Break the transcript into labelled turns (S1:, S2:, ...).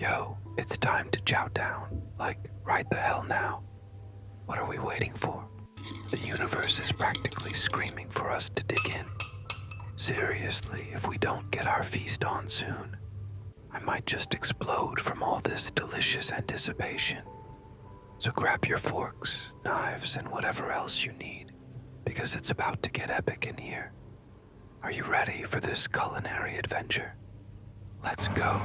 S1: Yo, it's time to chow down. Like, right the hell now. What are we waiting for? The universe is practically screaming for us to dig in. Seriously, if we don't get our feast on soon, I might just explode from all this delicious anticipation. So grab your forks, knives, and whatever else you need, because it's about to get epic in here. Are you ready for this culinary adventure? Let's go.